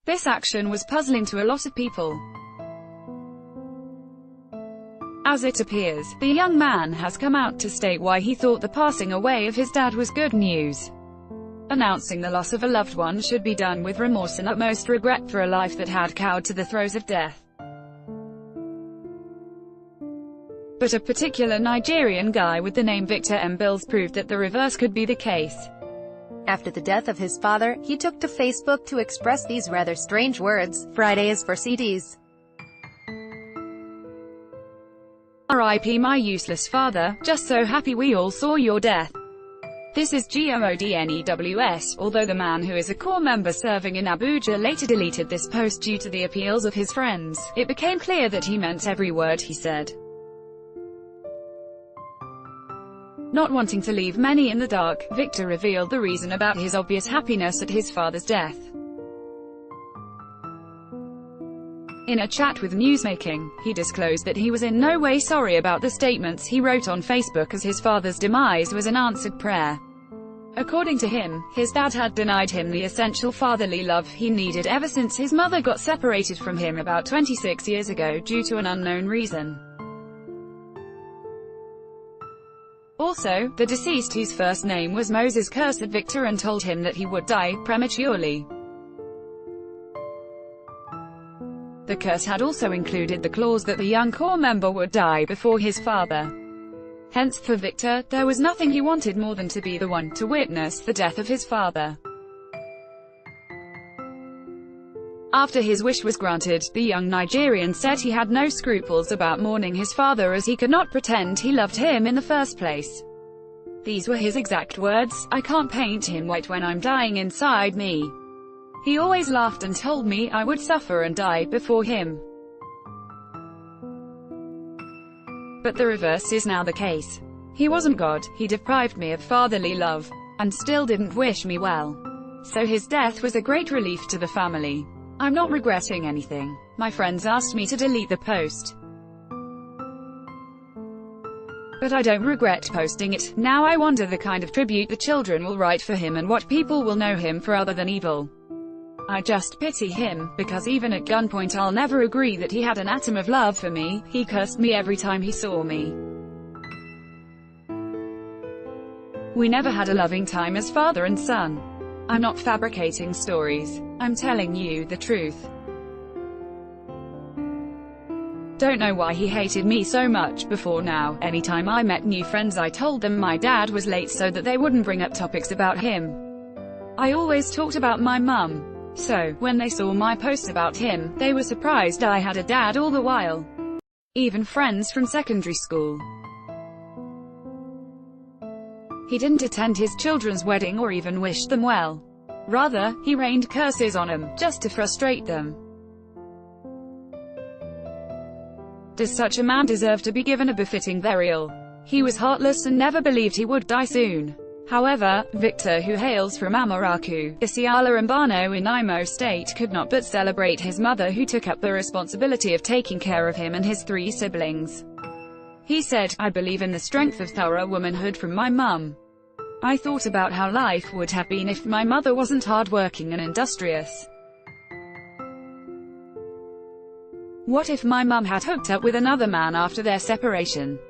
This action was puzzling to a lot of people. As it appears, the young man has come out to state why he thought the passing away of his dad was good news. Announcing the loss of a loved one should be done with remorse and utmost regret for a life that had cowed to the throes of death. But a particular Nigerian guy with the name Victor M. Bills proved that the reverse could be the case. After the death of his father, he took to Facebook to express these rather strange words: "Friday is for CDs. R.I.P. my useless father, just so happy we all saw your death." This is GOODNEWS, although the man who is a core member serving in Abuja later deleted this post due to the appeals of his friends. It became clear that he meant every word he said. Not wanting to leave many in the dark, Victor revealed the reason about his obvious happiness at his father's death. In a chat with Newsmaking, he disclosed that he was in no way sorry about the statements he wrote on Facebook, as his father's demise was an answered prayer. According to him, his dad had denied him the essential fatherly love he needed ever since his mother got separated from him about 26 years ago due to an unknown reason. Also, the deceased, whose first name was Moses, cursed Victor and told him that he would die prematurely. The curse had also included the clause that the young core member would die before his father. Hence, for Victor, there was nothing he wanted more than to be the one to witness the death of his father. After his wish was granted, the young Nigerian said he had no scruples about mourning his father, as he could not pretend he loved him in the first place. These were his exact words: "I can't paint him white when I'm dying inside me. He always laughed and told me I would suffer and die before him." But the reverse is now the case. He wasn't God, he deprived me of fatherly love, and still didn't wish me well. So his death was a great relief to the family. I'm not regretting anything. My friends asked me to delete the post, but I don't regret posting it. Now I wonder the kind of tribute the children will write for him and what people will know him for other than evil. I just pity him, because even at gunpoint I'll never agree that he had an atom of love for me. He cursed me every time he saw me. We never had a loving time as father and son. I'm not fabricating stories. I'm telling you the truth. Don't know why he hated me so much before now. Anytime I met new friends I told them my dad was late so that they wouldn't bring up topics about him. I always talked about my mum. So, when they saw my post about him, they were surprised I had a dad all the while. Even friends from secondary school. He didn't attend his children's wedding or even wish them well. Rather, he rained curses on them, just to frustrate them. Does such a man deserve to be given a befitting burial? He was heartless and never believed he would die soon. However, Victor, who hails from Amaraku, Isiala Mbano in Imo State, could not but celebrate his mother, who took up the responsibility of taking care of him and his 3 siblings. He said, "I believe in the strength of thorough womanhood from my mum. I thought about how life would have been if my mother wasn't hardworking and industrious. What if my mum had hooked up with another man after their separation?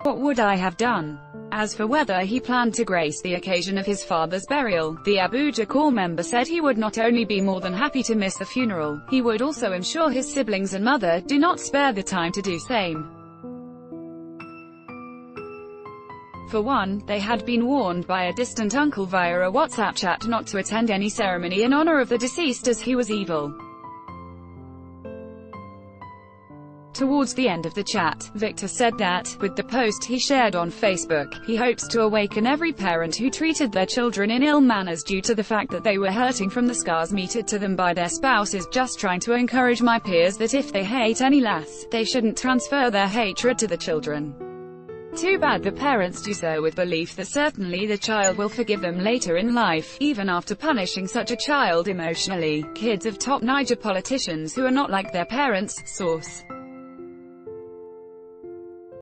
What would I have done?" As for whether he planned to grace the occasion of his father's burial, the Abuja core member said he would not only be more than happy to miss the funeral, he would also ensure his siblings and mother do not spare the time to do same. For one, they had been warned by a distant uncle via a WhatsApp chat not to attend any ceremony in honor of the deceased, as he was evil. Towards the end of the chat, Victor said that, with the post he shared on Facebook, he hopes to awaken every parent who treated their children in ill manners due to the fact that they were hurting from the scars meted to them by their spouses. Just trying to encourage my peers that if they hate any less, they shouldn't transfer their hatred to the children. Too bad the parents do so with belief that certainly the child will forgive them later in life, even after punishing such a child emotionally. Kids of top Niger politicians who are not like their parents. Source.